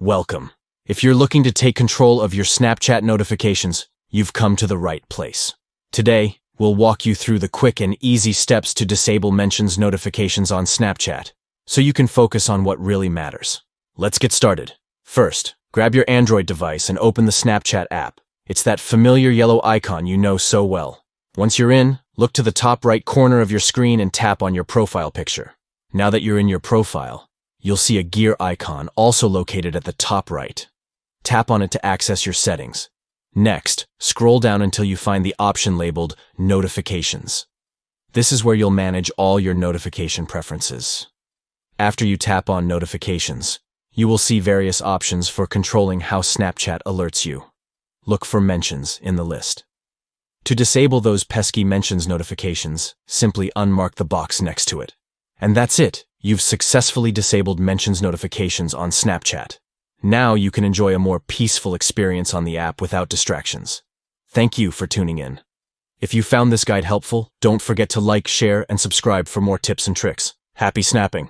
Welcome. If you're looking to take control of your Snapchat notifications, you've come to the right place. Today, we'll walk you through the quick and easy steps to disable mentions notifications on Snapchat, so you can focus on what really matters. Let's get started. First, grab your Android device and open the Snapchat app. It's that familiar yellow icon you know so well. Once you're in, look to the top right corner of your screen and tap on your profile picture. Now that you're in your profile, you'll see a gear icon also located at the top right. Tap on it to access your settings. Next, scroll down until you find the option labeled Notifications. This is where you'll manage all your notification preferences. After you tap on Notifications, you will see various options for controlling how Snapchat alerts you. Look for mentions in the list. To disable those pesky mentions notifications, simply unmark the box next to it. And that's it. You've successfully disabled mentions notifications on Snapchat. Now you can enjoy a more peaceful experience on the app without distractions. Thank you for tuning in. If you found this guide helpful, don't forget to like, share, and subscribe for more tips and tricks. Happy snapping!